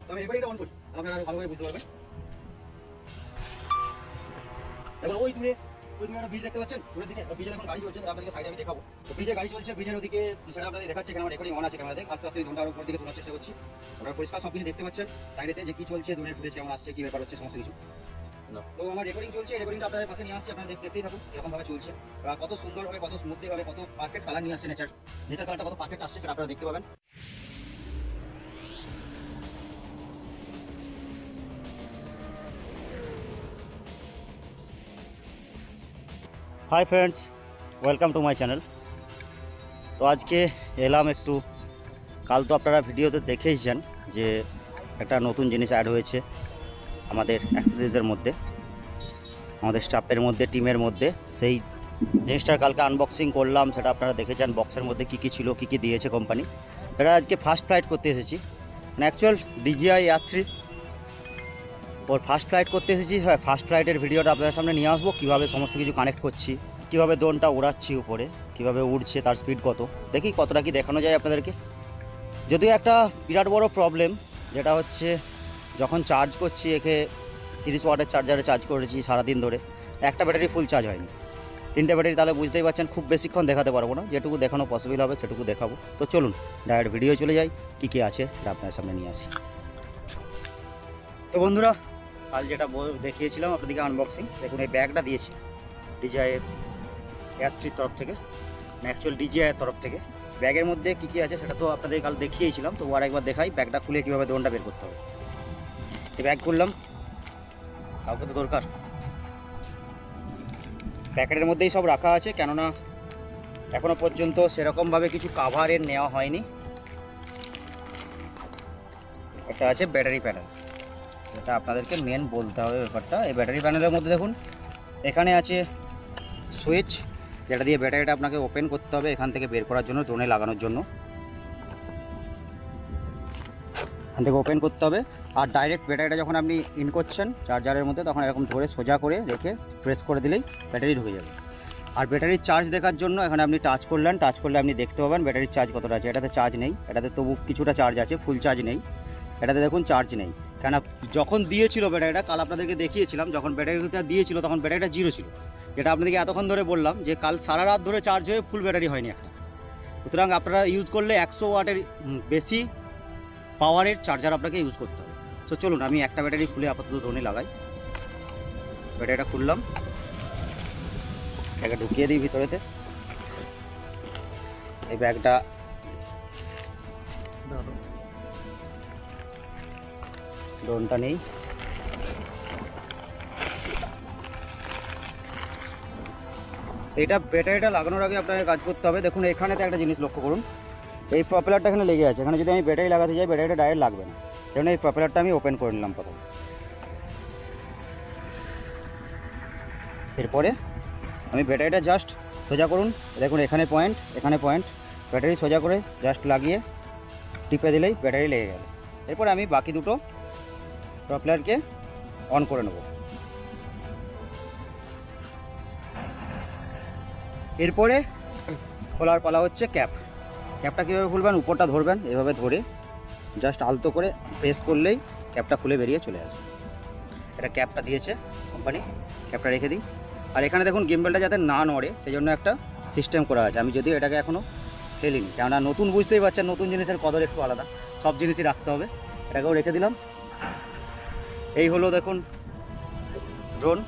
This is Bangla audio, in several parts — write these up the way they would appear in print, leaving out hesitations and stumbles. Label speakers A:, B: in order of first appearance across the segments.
A: তো আমি রেকর্ডিংটা অন করি, আপনারা ভালোভাবে বুঝতে পারবেন। এখন ওই দূরে একটা ব্রিজ দেখতে পাচ্ছেন, দূরের দিকে ব্রিজে এখন গাড়ি চলছে, আপনাদেরকে সাইডে আমি দেখাবো। তো ব্রিজে গাড়ি চলছে, ব্রিজের ওদিকে সেটা আপনাদের দেখাচ্ছে, এখানে আমার রেকর্ডিং অন আছে ক্যামেরাতে। আস্তে আস্তে ঘন্টার উপর দিকে তোলার চেষ্টা করছি, ওরা পরিষ্কার সব কিছু দেখতে পাচ্ছেন সাইডেতে যে কি চলছে, দূরের ফুটেজ কেমন আসছে, কি ব্যাপার হচ্ছে, সমস্ত কিছু। তো আমার রেকর্ডিং চলছে, রেকর্ডিংটা আপনাদের পাশে নিয়ে আসছে, আপনারা দেখতেই থাকুন এরকম ভাবে চলছে। কত সুন্দরভাবে, কত স্মুথলি ভাবে, কত পারফেক্ট কালার নিয়ে আসছে, নেচার কালারটা কত পারফেক্ট আসছে সেটা আপনারা দেখতে পাবেন। Hi friends, welcome to my channel. তো আজকে এলাম একটু, কাল তো আপনারা ভিডিওতে দেখেইছেন যে একটা নতুন জিনিস অ্যাড হয়েছে আমাদের অ্যাক্সেসরিজের মধ্যে, আমাদের স্টাফের মধ্যে, টিমের মধ্যে। সেই জিনিসটার কালকে আনবক্সিং করলাম, সেটা আপনারা দেখেছেন বক্সের মধ্যে কী কী ছিল, কী কী দিয়েছে কোম্পানি। এটা আজকে ফার্স্ট ফ্লাইট করতে এসেছি, মানে অ্যাকচুয়াল DJI Air 3 ওর ফার্স্ট ফ্লাইট করতে এসেছি। হ্যাঁ, ফার্স্ট ফ্লাইটের ভিডিওটা আপনাদের সামনে নিয়ে আসবো, কীভাবে সমস্ত কিছু কানেক্ট করছি, কীভাবে ড্রোনটা উড়াচ্ছি উপরে, কীভাবে উড়ছে, তার স্পিড কত, দেখি কতটা কি দেখানো যায় আপনাদেরকে। যদিও একটা বিরাট বড় প্রবলেম, যেটা হচ্ছে যখন চার্জ করছি, একে 30 ওয়াটের চার্জারে চার্জ করেছি সারাদিন ধরে, একটা ব্যাটারি ফুল চার্জ হয়নি, 3টে ব্যাটারি। তাহলে বুঝতেই পারছেন খুব বেশিক্ষণ দেখাতে পারবো না, যেটুকু দেখানো পসিবল হবে সেটুকু দেখাবো। তো চলুন ডাইরেক্ট ভিডিও চলে যাই, কী কী আছে সেটা আপনার সামনে নিয়ে আসি। তো বন্ধুরা, কাল যেটা দেখিয়েছিলাম আপনাদেরকে আনবক্সিং, দেখুন এই ব্যাগটা দিয়েছি DJI Air 3 তরফ থেকে, অ্যাকচুয়াল DJI এর তরফ থেকে। ব্যাগের মধ্যে কী কী আছে সেটা তো আপনাদের কাল দেখিয়েছিলাম, তো আর একবার দেখাই ব্যাগটা খুলে কীভাবে ড্রোনটা বের করতে হবে। এই ব্যাগ খুললাম, কাউকে তো দরকার। প্যাকেটের মধ্যেই সব রাখা আছে, কেননা এখনও পর্যন্ত সেরকমভাবে কিছু কাভারের নেওয়া হয়নি। একটা আছে ব্যাটারি প্যানেল, এটা আপনাদেরকে মেন বলতে হবে ব্যাপারটা। এই ব্যাটারি প্যানেলের মধ্যে দেখুন এখানে আছে সুইচ, যেটা দিয়ে ব্যাটারিটা আপনাকে ওপেন করতে হবে এখান থেকে বের করার জন্য, ড্রোনে লাগানোর জন্য এখান থেকে ওপেন করতে হবে। আর ডাইরেক্ট ব্যাটারিটা যখন আপনি ইন করছেন চার্জারের মধ্যে, তখন এরকম ধরে সোজা করে রেখে প্রেস করে দিলেই ব্যাটারি ঢুকে যাবে। আর ব্যাটারির চার্জ দেখার জন্য এখানে আপনি টাচ করলেন, টাচ করলে আপনি দেখতে পাবেন ব্যাটারির চার্জ কতটা আছে। এটাতে চার্জ নেই, এটাতে তবু কিছুটা চার্জ আছে, ফুল চার্জ নেই। এটাতে দেখুন চার্জ নেই, কেন যখন দিয়েছিল ব্যাটারিটা, কাল আপনাদেরকে দেখিয়েছিলাম, যখন ব্যাটারিটা দিয়েছিল তখন ব্যাটারিটা 0 ছিল, যেটা আপনাদেরকে এতক্ষণ ধরে বললাম যে কাল সারা রাত ধরে চার্জ হয়ে ফুল ব্যাটারি হয়নি একটা। সুতরাং আপনারা ইউজ করলে 100 ওয়াটের বেশি পাওয়ারের চার্জার আপনাকে ইউজ করতে হবে। সো চলুন আমি একটা ব্যাটারি খুলে আপাতত ড্রোনে লাগাই। ব্যাটারিটা খুললাম, এটাকে ঢুকিয়ে দিই ভিতরেতে। এই ব্যাগটা ড্রোনটা নেই, এটা ব্যাটারিটা লাগানোর আগে আপনাকে কাজ করতে হবে। দেখুন এখানেতে একটা জিনিস লক্ষ্য করুন, এই প্রপেলারটা এখানে লেগে আছে। এখানে যদি আমি ব্যাটারি লাগাতে যাই, ব্যাটারিটা ডাইরেক্ট লাগবে না, সেজন্য এই প্রপেলারটা আমি ওপেন করে নিলাম প্রথমে। এরপরে আমি ব্যাটারিটা জাস্ট সোজা করুন, দেখুন এখানে পয়েন্ট, এখানে পয়েন্ট, ব্যাটারি সোজা করে জাস্ট লাগিয়ে টিপে দিলেই ব্যাটারি লেগে গেল। এরপরে আমি বাকি দুটো প্রপেলারকে অন করে নেব। এরপরে খোলার পালা হচ্ছে ক্যাপ। ক্যাপটা কীভাবে খুলবেন, উপরটা ধরবেন, এভাবে ধরে জাস্ট আলতো করে প্রেস করলেই ক্যাপটা খুলে বেরিয়ে চলে আসবে। এটা ক্যাপটা দিয়েছে কোম্পানি, ক্যাপটা রেখে দিই। আর এখানে দেখুন গিম্বেলটা যাতে না নড়ে সেজন্য একটা সিস্টেম করা আছে। আমি যদিও এটাকে এখনও ফেলিনি, কেননা নতুন, বুঝতেই পারছেন নতুন জিনিসের কদর একটু আলাদা, সব জিনিসই রাখতে হবে। এটাকেও রেখে দিলাম। এই হলো দেখুন ড্রোন।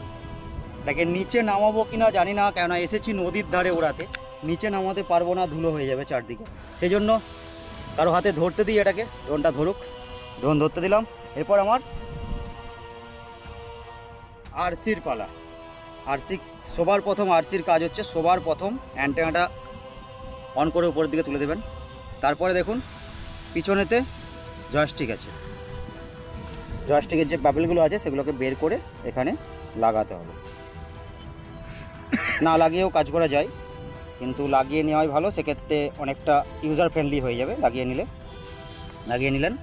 A: এটাকে নিচে নামাবো কি না জানি না, কেননা এসেছি নদীর ধারে ওড়াতে, নিচে নামাতে পারবো না, ধুলো হয়ে যাবে চারদিকে, সেই জন্য কারো হাতে ধরতে দিই এটাকে, ড্রোনটা ধরুক। ড্রোন ধরতে দিলাম। এরপর আমার আরসির পালা। আরসি সবার প্রথম, আরসির কাজ হচ্ছে সবার প্রথম অ্যান্টেনাটা অন করে উপরের দিকে তুলে দেবেন। তারপরে দেখুন পিছনেতে জয়স্টিক আছে, জয়স্টিকের যে বাবেলগুলো আছে সেগুলোকে বের করে এখানে লাগাতে হবে। না লাগিয়েও কাজ করা যায়, কিন্তু লাগিয়ে নেওয়াই ভালো, সেক্ষেত্রে অনেকটা ইউজার ফ্রেন্ডলি হয়ে যাবে লাগিয়ে নিলেন।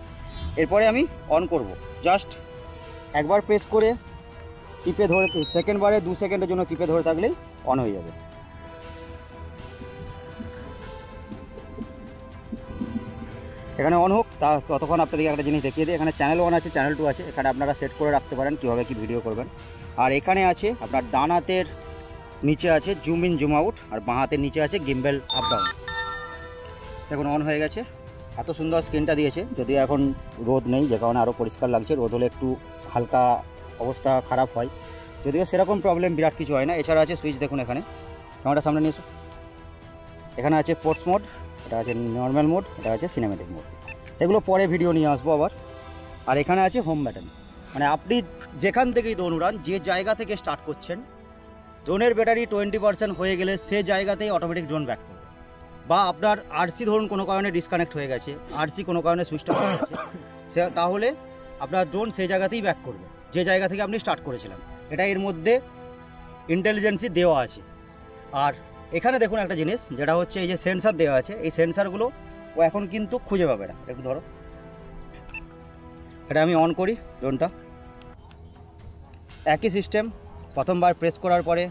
A: এরপরে আমি অন করব, জাস্ট একবার প্রেস করে টিপে ধরে, সেকেন্ডবারে 2 সেকেন্ডের জন্য টিপে ধরে থাকলেই অন হয়ে যাবে। এখানে অন হোক, ততক্ষণ আপনাদেরকে একটা জিনিস দেখিয়ে দিই। এখানে চ্যানেল 1 আছে, চ্যানেল 2 আছে। এখানে আপনারা সেট করে রাখতে পারেন কীভাবে কী ভিডিও করবেন। আর এখানে আছে আপনার ডান হাতের নিচে আছে জুম ইন জুম আউট, আর বাঁ হাতের নিচে আছে গিম্বেল আপ ডাউন। দেখুন অন হয়ে গেছে। এত সুন্দর স্ক্রিনটা দিয়েছে, যদিও এখন রোদ নেই যে কারণে আরও পরিষ্কার লাগছে। রোদ হলে একটু হালকা অবস্থা খারাপ হয়, যদিও সেরকম প্রবলেম বিরাট কিছু হয় না। এছাড়া আছে সুইচ, দেখুন এখানে ক্যামেরার সামনে নিয়ে এসো। এখানে আছে স্পোর্টস মোড, এটা আছে নর্মাল মোড, এটা আছে সিনেমেটিক মোড। এগুলো পরে ভিডিও নিয়ে আসবো আবার। আর এখানে আছে হোম ব্যাটন, মানে আপনি যেখান থেকেই দৌড় উড়ান, যে জায়গা থেকে স্টার্ট করছেন, ড্রোনের ব্যাটারি 20% হয়ে গেলে সে জায়গাতেই অটোমেটিক ড্রোন ব্যাক করবে। বা আপনার আরসি ধরুন কোনো কারণে ডিসকানেক্ট হয়ে গেছে, আরসি কোনো কারণে সুইচটা হয়ে গেছে, সে তাহলে আপনার ড্রোন সেই জায়গাতেই ব্যাক করবে যে জায়গা থেকে আপনি স্টার্ট করেছিলেন। এটা এর মধ্যে ইন্টেলিজেন্সি দেওয়া আছে। আর এখানে দেখুন একটা জিনিস, যেটা হচ্ছে এই যে সেন্সার দেওয়া আছে, এই সেন্সারগুলো ও এখন কিন্তু খুঁজে পাবে না। একটু ধরো, এটা আমি অন করি ড্রোনটা। একই সিস্টেম, প্রথমবার প্রেস করার পরে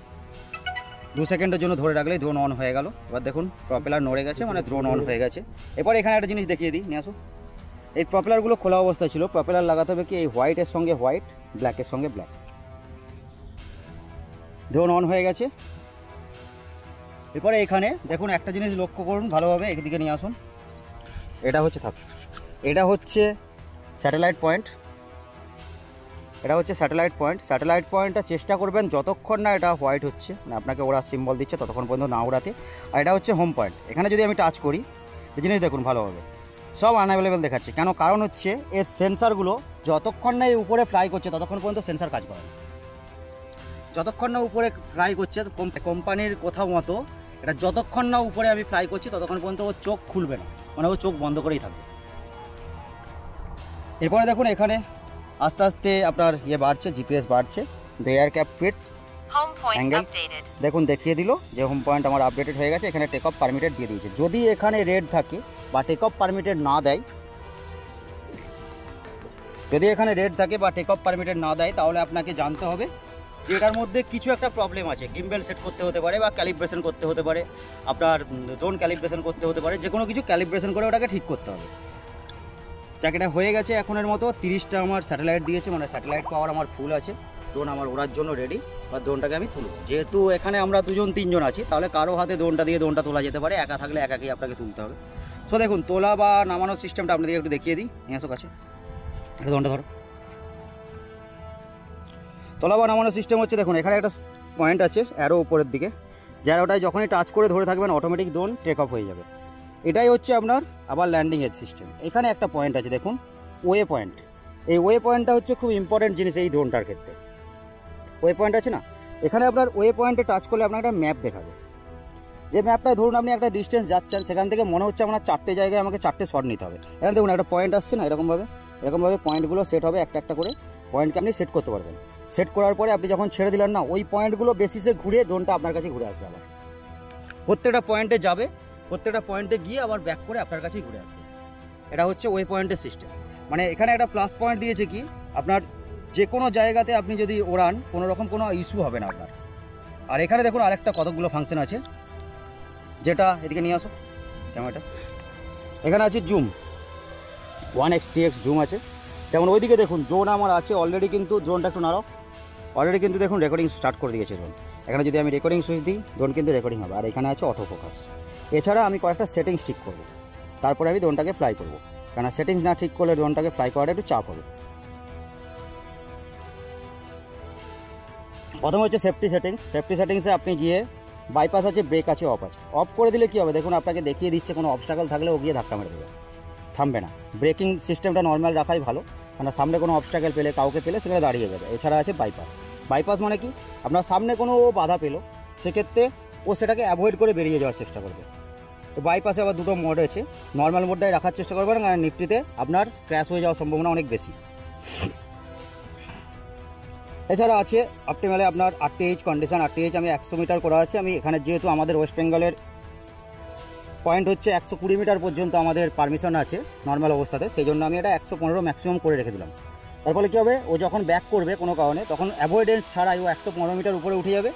A: 2 সেকেন্ডের জন্য ধরে রাখলেই ড্রোন অন হয়ে গেল। এবার দেখুন প্রপেলার নড়ে গেছে, মানে ড্রোন অন হয়ে গেছে। এরপর এখানে একটা জিনিস দেখিয়ে দিই, নিয়ে আসো। এই প্রপেলারগুলো খোলা অবস্থায় ছিল, প্রপেলার লাগাতে হবে কি এই হোয়াইটের সঙ্গে হোয়াইট, ব্ল্যাকের সঙ্গে ব্ল্যাক। ড্রোন অন হয়ে গেছে। এরপরে এখানে দেখুন একটা জিনিস লক্ষ্য করুন ভালোভাবে, একদিকে নিয়ে আসুন। এটা হচ্ছে এটা হচ্ছে স্যাটেলাইট পয়েন্ট, এটা হচ্ছে স্যাটেলাইট পয়েন্ট। স্যাটেলাইট পয়েন্টটা চেষ্টা করবেন যতক্ষণ না এটা হোয়াইট হচ্ছে, মানে আপনাকে ওরা সিম্বল দিচ্ছে ততক্ষণ পর্যন্ত না ওড়াতে। আর এটা হচ্ছে হোম পয়েন্ট। এখানে যদি আমি টাচ করি, এই জিনিস দেখুন ভালোভাবে, সব আনঅ্যাভেলেবেল দেখাচ্ছে। কেন? কারণ হচ্ছে এর সেন্সারগুলো যতক্ষণ না এই উপরে ফ্লাই করছে ততক্ষণ পর্যন্ত সেন্সার কাজ করে না। যতক্ষণ না উপরে ফ্লাই করছে, কোম্পানির কোথাও মতো এটা যতক্ষণ না উপরে আমি ফ্লাই করছি ততক্ষণ পর্যন্ত ও চোখ খুলবে না, মানে ও চোখ বন্ধ করেই থাকবে। এরপরে দেখুন এখানে আস্তে আস্তে আপনার ইয়ে বাড়ছে, জিপিএস বাড়ছে, এয়ার ক্যাপ ফিট অ্যাঙ্গেল দেখুন দেখিয়ে দিল যে হোম পয়েন্ট আমার আপডেটেড হয়ে গেছে। এখানে টেক অফ পারমিটেড দিয়ে দিয়েছে। যদি এখানে রেড থাকে বা টেক অফ পারমিটেড না দেয়, যদি এখানে রেড থাকে বা টেক অফ পারমিটেড না দেয়, তাহলে আপনাকে জানতে হবে যে এটার মধ্যে কিছু একটা প্রবলেম আছে। গিম্বেল সেট করতে হতে পারে, বা ক্যালিব্রেশন করতে হতে পারে, আপনার ড্রোন ক্যালিব্রেশন করতে হতে পারে, যে কোনো কিছু ক্যালিব্রেশন করে ওটাকে ঠিক করতে হবে। যাকে এটা হয়ে গেছে এখনের মতো। 30টা আমার স্যাটেলাইট দিয়েছে, মানে স্যাটেলাইট পাওয়ার আমার ফুল আছে। ড্রোন আমার ওড়ার জন্য রেডি। বা ড্রোনটাকে আমি তুলব, যেহেতু এখানে আমরা 2-3 জন আছি, তাহলে কারো হাতে ড্রোনটা দিয়ে ড্রোনটা তোলা যেতে পারে, একা থাকলে একাকেই আপনাকে তুলতে হবে। সো দেখুন তোলা বা নামানোর সিস্টেমটা আপনাদেরকে একটু দেখিয়ে দিই। নিয়ে আসো কাছে, এটা ড্রোনটা ধরো। তোলা বা নামানোর সিস্টেম হচ্ছে, দেখুন এখানে একটা পয়েন্ট আছে অ্যারো উপরের দিকে, যার ওটাই যখনই টাচ করে ধরে থাকবেন অটোমেটিক ড্রোন টেক অফ হয়ে যাবে। এটাই হচ্ছে আপনার আবার ল্যান্ডিংয়ের সিস্টেম। এখানে একটা পয়েন্ট আছে দেখুন, ওয়ে পয়েন্ট। এই ওয়ে পয়েন্টটা হচ্ছে খুব ইম্পর্টেন্ট জিনিস এই ড্রোনটার ক্ষেত্রে। ওয়ে পয়েন্ট আছে না, এখানে আপনার ওয়ে পয়েন্টে টাচ করলে আপনার একটা ম্যাপ দেখাবে। যে ম্যাপটায় ধরুন আপনি একটা ডিস্টেন্স যাচ্ছেন, সেখান থেকে মনে হচ্ছে আপনার 4টে জায়গায় আমাকে 4টে শট নিতে হবে। এখানে দেখুন একটা পয়েন্ট আসছে না, এরকমভাবে পয়েন্টগুলো সেট হবে, একটা একটা করে পয়েন্টকে আপনি সেট করতে পারবেন। সেট করার পরে আপনি যখন ছেড়ে দিলেন না, ওই পয়েন্টগুলো বেসিসে ঘুরে ড্রোনটা আপনার কাছে ঘুরে আসবে। আবার প্রত্যেকটা পয়েন্টে যাবে, প্রত্যেকটা পয়েন্টে গিয়ে আবার ব্যাক করে আপনার কাছেই ঘুরে আসবে। এটা হচ্ছে ওয়ে পয়েন্টের সিস্টেম। মানে এখানে একটা প্লাস পয়েন্ট দিয়েছে কি, আপনার যে কোনো জায়গাতে আপনি যদি ওড়ান কোনো রকম কোনো ইস্যু হবে না আপনার। আর এখানে দেখুন আরেকটা কতগুলো ফাংশন আছে, যেটা এদিকে নিয়ে আসো ক্যামেরাটা। এখানে আছে জুম, 1x 3x জুম আছে। যেমন ওইদিকে দেখুন ড্রোন আমার আছে অলরেডি, কিন্তু ড্রোনটা একটু নাড়াও, অলরেডি কিন্তু দেখুন রেকর্ডিং স্টার্ট করে দিয়েছে ড্রোন। এখানে যদি আমি রেকর্ডিং সুইচ দিই, ড্রোন কিন্তু রেকর্ডিং হবে। আর এখানে আছে অটো ফোকাস। এছাড়া আমি কয়েকটা সেটিংস ঠিক করব, তারপরে আমি ড্রোনটাকে ফ্লাই করব। কেন সেটিংস না ঠিক করলে ড্রোনটাকে ফ্লাই করাটা একটু চাপ হবে। প্রথমে হচ্ছে সেফটি সেটিংস। সেফটি সেটিংসে আপনি গিয়ে বাইপাস আছে, ব্রেক আছে, অফ আছে। অফ করে দিলে কী হবে দেখুন, আপনাকে দেখিয়ে দিচ্ছে কোনো অবস্টাকল থাকলে ও গিয়ে ধাক্কা মেরে দেবে, থামবে না। ব্রেকিং সিস্টেমটা নর্মাল রাখাই ভালো, কারণ সামনে কোনো অবস্টাকল পেলে, কাউকে পেলে সেখানে দাঁড়িয়ে যাবে। এছাড়া আছে বাইপাস। বাইপাস মানে কি, আপনার সামনে কোনো বাধা পেলো, সেক্ষেত্রে ও সেটাকে অ্যাভয়েড করে বেরিয়ে যাওয়ার চেষ্টা করবে। তো বাইপাসে আবার দুটো মোড আছে, নর্মাল মোডটাই রাখার চেষ্টা করবেন, কারণ নিফটিতে আপনার ক্র্যাশ হয়ে যাওয়ার সম্ভাবনা অনেক বেশি। এছাড়া আছে অপটিমালে আপনার RTH কন্ডিশন। RTH আমি 100 মিটার করা আছে। আমি এখানে যেহেতু আমাদের ওয়েস্ট বেঙ্গলের পয়েন্ট হচ্ছে 120 মিটার পর্যন্ত আমাদের পারমিশন আছে নর্মাল অবস্থাতে, সেই জন্য আমি এটা 115 ম্যাক্সিমাম করে রেখে দিলাম। তার ফলে কী হবে, ও যখন ব্যাক করবে কোনো কারণে, তখন অ্যাভয়েডেন্স ছাড়াই ও 115 মিটার উপরে উঠে যাবে।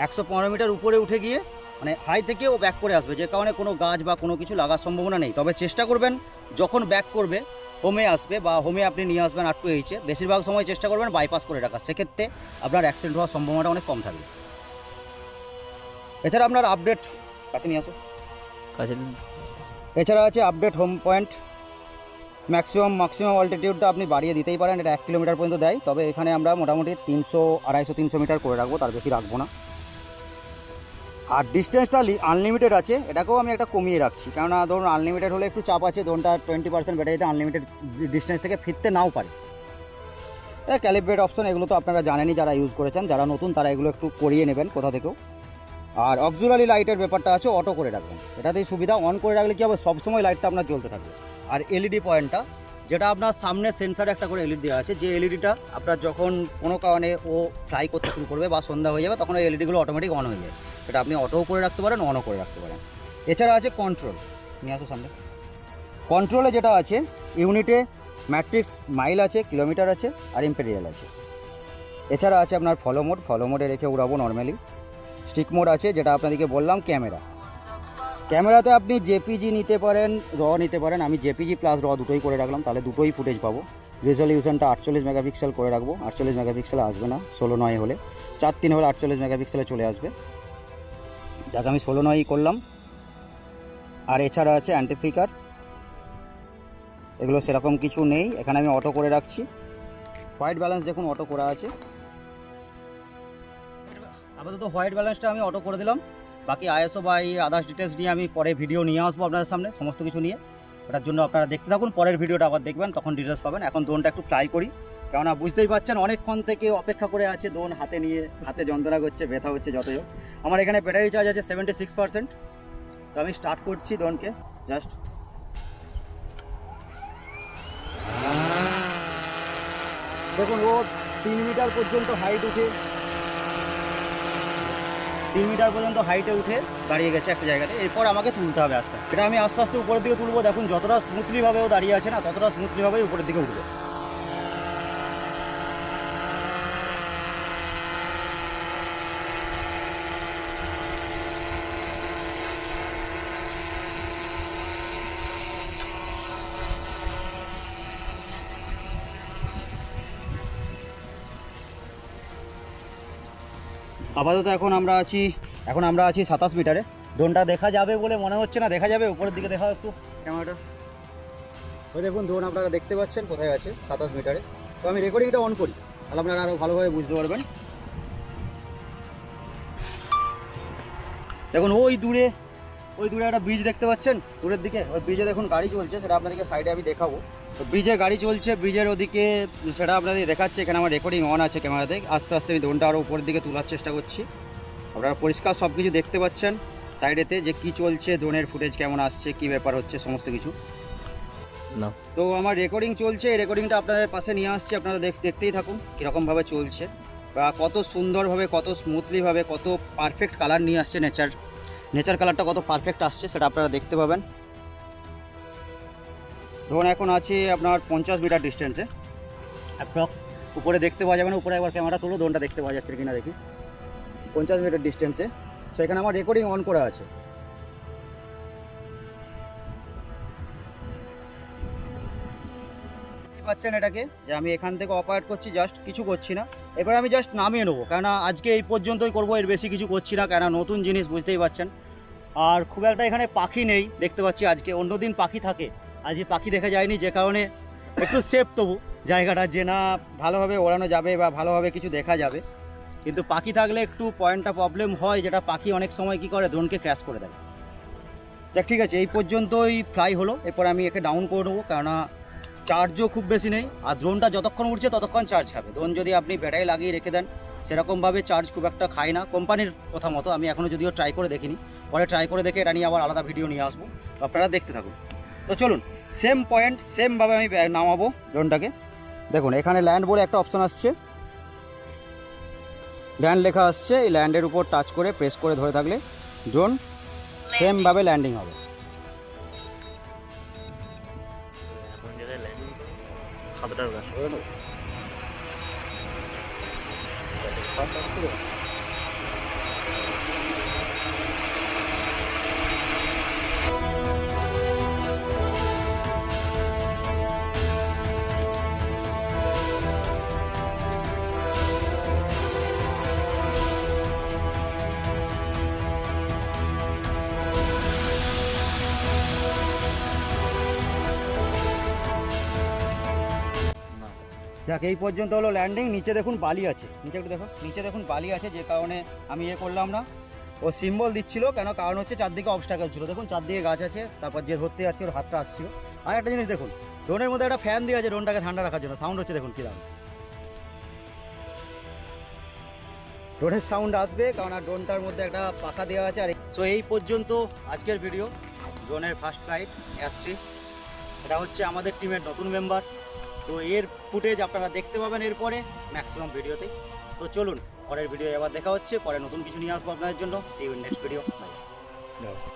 A: 115 মিটার উপরে উঠে গিয়ে মানে হাই থেকে ও ব্যাক করে আসবে, যে কারণে কোনো গাছ বা কোনো কিছু লাগার সম্ভাবনা নেই। তবে চেষ্টা করবেন যখন ব্যাক করবে হোমে আসবে বা হোমে আপনি নিয়ে আসবেন R2H, বেশিরভাগ সময় চেষ্টা করবেন বাইপাস করে রাখা, সেক্ষেত্রে আপনার অ্যাক্সিডেন্ট হওয়ার সম্ভাবনাটা অনেক কম থাকবে। এছাড়া আপনার আপডেট কাছে নিয়ে আসো, এছাড়া আছে আপডেট হোম পয়েন্ট। ম্যাক্সিমাম অল্টিটিউডটা আপনি বাড়িয়ে দিতেই পারেন, এটা 1 কিলোমিটার পর্যন্ত দেয়। তবে এখানে আমরা মোটামুটি 250-300 মিটার করে রাখবো, তার বেশি রাখবো না। আর ডিস্টেন্সটা আনলিমিটেড আছে, এটাকেও আমি একটা কমিয়ে রাখছি, কেননা ধরুন আনলিমিটেড হলে একটু চাপ আছে, ড্রোনটা 20% ব্যাটারিতে আনলিমিটেড ডিস্টেন্স থেকে ফিরতে নাও পারে। ক্যালিব্রেট অপশন এগুলো তো আপনারা জানেনই, যারা ইউজ করেছেন, যারা নতুন তারা এগুলো একটু করিয়ে নেবেন কোথা থেকেও। আর অক্সিলারি লাইটের ব্যাপারটা আছে, অটো করে রাখবেন, এটাতেই সুবিধা। অন করে রাখলে কি হবে, সবসময় লাইটটা আপনার জ্বলতে থাকবে। আর এলইডি পয়েন্টটা, যেটা আপনার সামনে সেন্সারে একটা করে এলইডি দেওয়া আছে, যে এলইডিটা আপনার যখন কোনো কারণে ও ফ্লাই করতে শুরু করবে বা সন্ধ্যা হয়ে যাবে, তখন ওই এলইডিগুলো অটোমেটিক অন হয়ে যায়। এটা আপনি অটোও করে রাখতে পারেন, অনও করে রাখতে পারেন। এছাড়া আছে কন্ট্রোল, নিয়ে আসো সামনে। কন্ট্রোলে যেটা আছে, ইউনিটে ম্যাট্রিক্স মাইল আছে, কিলোমিটার আছে, আর ইম্পেরিয়াল আছে। এছাড়া আছে আপনার ফলো মোডে রেখে উড়াবো নর্মালি। স্টিক মোড আছে, যেটা আপনাদেরকে বললাম। ক্যামেরাতে আপনি জেপিজি নিতে পারেন, র নিতে পারেন। আমি জেপিজি প্লাস র দুটোই করে রাখলাম, তাহলে দুটোই ফুটেজ পাবো। রেজলিউশনটা 48 মেগাপিক্সেল করে রাখবো, 48 মেগাপিক্সেলে আসবে না, 16:9 হলে। 4:3 হলে 48 মেগাপিক্সেলে চলে আসবে, যাকে আমি 16:9 করলাম। আর এছাড়া আছে অ্যান্টি ফ্লিকার, এগুলো সেরকম কিছু নেই, এখানে আমি অটো করে রাখছি। হোয়াইট ব্যালেন্স দেখুন অটো করা আছে, আপাতত হোয়াইট ব্যালেন্সটা আমি অটো করে দিলাম। বাকি আইএসও বা এই আদার্স ডিটেলস নিয়ে আমি পরে ভিডিও নিয়ে আসবো আপনাদের সামনে, সমস্ত কিছু নিয়ে। ওটার জন্য আপনারা দেখতে থাকুন, পরের ভিডিওটা আবার দেখবেন, তখন ডিটেলস পাবেন। এখন ড্রোনটা একটু ট্রাই করি, কেননা বুঝতেই পারছেন অনেকক্ষণ থেকে অপেক্ষা করে আছে ড্রোন হাতে নিয়ে, হাতে যন্ত্রণা করছে, ব্যথা হচ্ছে যতই হোক। আমার এখানে ব্যাটারি চার্জ আছে 76%। তো আমি স্টার্ট করছি ড্রোনকে, জাস্ট দেখুন ও 3 মিটার পর্যন্ত হাইট উঠে, 3 মিটার পর্যন্ত হাইটে উঠে দাঁড়িয়ে গেছে একটা জায়গাতে। এরপর আমাকে তুলতে হবে আস্তে, এটা আমি আস্তে আস্তে উপরের দিকে তুলবো। দেখুন যতটা স্মুথলিভাবে ও দাঁড়িয়ে আছে না, ততটা স্মুথলিভাবেই উপরের দিকে উঠবে। আপাতত এখন আমরা আছি 27 মিটারে। ড্রোনটা দেখা যাবে বলে মনে হচ্ছে না, দেখা যাবে। উপরের দিকে দেখা একটু ক্যামেরাটা, ওই দেখুন ড্রোন আপনারা দেখতে পাচ্ছেন কোথায় আছে, 27 মিটারে। তো আমি রেকর্ডিংটা অন করি, তাহলে আপনারা আরও ভালোভাবে বুঝতে পারবেন। দেখুন ওই দূরে একটা ব্রিজ দেখতে পাচ্ছেন, দূরের দিকে ওই ব্রিজে দেখুন গাড়ি চলছে, সেটা আপনাদেরকে সাইডে আমি দেখাবো। তো ব্রিজে গাড়ি চলছে, ব্রিজের ওদিকে সেটা আপনাদের দেখাচ্ছে। এখানে আমার রেকর্ডিং অন আছে ক্যামেরাতে। আস্তে আস্তে আমি ড্রোনটা আরও উপরের দিকে তোলার চেষ্টা করছি, আপনারা পরিষ্কার সব কিছু দেখতে পাচ্ছেন সাইডেতে, যে কি চলছে, ড্রোনের ফুটেজ কেমন আসছে, কি ব্যাপার হচ্ছে, সমস্ত কিছু না। তো আমার রেকর্ডিং চলছে, এই রেকর্ডিংটা আপনাদের পাশে নিয়ে আসছি, আপনারা দেখতেই থাকুন কীরকমভাবে চলছে, বা কত সুন্দরভাবে, কত স্মুথলিভাবে, কত পারফেক্ট কালার নিয়ে আসছে। নেচার কালারটা কত পারফেক্ট আসছে সেটা আপনারা দেখতে পাবেন। ধরুন এখন আছে আপনার 50 মিটার ডিস্টেন্সে অ্যাপ্রক্স। উপরে দেখতে পাওয়া যাবে না, উপরে একবার ক্যামেরা তুলো, ড্রোনটা দেখতে পাওয়া যাচ্ছে কিনা দেখি। 50 মিটার ডিস্টেন্সে, সো এখানে আমার রেকর্ডিং অন করা আছে। পাচ্ছেন এটাকে, যে আমি এখান থেকে অপারেট করছি, জাস্ট কিছু করছি না। এবার আমি জাস্ট নামিয়ে নেবো, কেননা আজকে এই পর্যন্তই করবো, এর বেশি কিছু করছি না, কেননা নতুন জিনিস বুঝতেই পারছেন। আর খুব একটা এখানে পাখি নেই দেখতে পাচ্ছি আজকে, অন্যদিন পাখি থাকে, আজকে পাখি দেখা যায়নি, যে কারণে একটু সেফ তবু জায়গাটা, যে না ভালোভাবে ওড়ানো যাবে বা ভালোভাবে কিছু দেখা যাবে। কিন্তু পাখি থাকলে একটু পয়েন্টটা প্রবলেম হয়, যেটা পাখি অনেক সময় কি করে, ড্রোনকে ক্র্যাশ করে দেয়। দেখ ঠিক আছে, এই পর্যন্তই ফ্লাই হলো, এরপর আমি একে ডাউন করে নেবো, কেননা চার্জও খুব বেশি নেই। আর ড্রোনটা যতক্ষণ উঠছে ততক্ষণ চার্জ খাবে। ড্রোন যদি আপনি ব্যাটারি লাগিয়ে রেখে দেন, সেরকমভাবে চার্জ খুব একটা খায় না কোম্পানির কথা মতো। আমি এখনও যদিও ট্রাই করে দেখিনি, পরে ট্রাই করে দেখে এটা নিয়ে আবার আলাদা ভিডিও নিয়ে আসবো, আপনারা দেখতে থাকুন। তো চলুন, সেম পয়েন্ট সেমভাবে আমি নামাবো ড্রোনটাকে। দেখুন এখানে ল্যান্ড বলে একটা অপশান আসছে, ল্যান্ড লেখা আসছে। এই ল্যান্ডের উপর টাচ করে প্রেস করে ধরে থাকলে ড্রোন সেমভাবে ল্যান্ডিং হবে। দেখ এই পর্যন্ত হলো ল্যান্ডিং, নিচে দেখুন বালি আছে, নিচে একটু দেখো, নিচে দেখুন বালি আছে, যে কারণে আমি করলাম না। ও সিম্বল দিচ্ছিল, কেন কারণ হচ্ছে চারদিকে অবস্টাকেল ছিল, দেখুন চারদিকে গাছ আছে, তারপর যে ধরতে যাচ্ছে ওর হাতটা আসছিল। আর একটা জিনিস দেখুন, ড্রোনের মধ্যে একটা ফ্যান দেওয়া আছে ড্রোনটাকে ঠান্ডা রাখার জন্য, সাউন্ড হচ্ছে দেখুন কীরকম ড্রোনের সাউন্ড আসবে, কারণ আর ড্রোনটার মধ্যে একটা পাখা দেওয়া আছে। আর সো এই পর্যন্ত আজকের ভিডিও, ড্রোনের ফার্স্ট ফ্লাইট আসছে। এটা হচ্ছে আমাদের টিমের নতুন মেম্বার, তো এর ফুটেজ আপনারা দেখতে পাবেন এরপরে ম্যাক্সিমাম ভিডিওতে। তো চলুন পরের ভিডিও আবার দেখা হচ্ছে, পরে নতুন কিছু নিয়ে আসবো আপনাদের জন্য। See you in next video. By.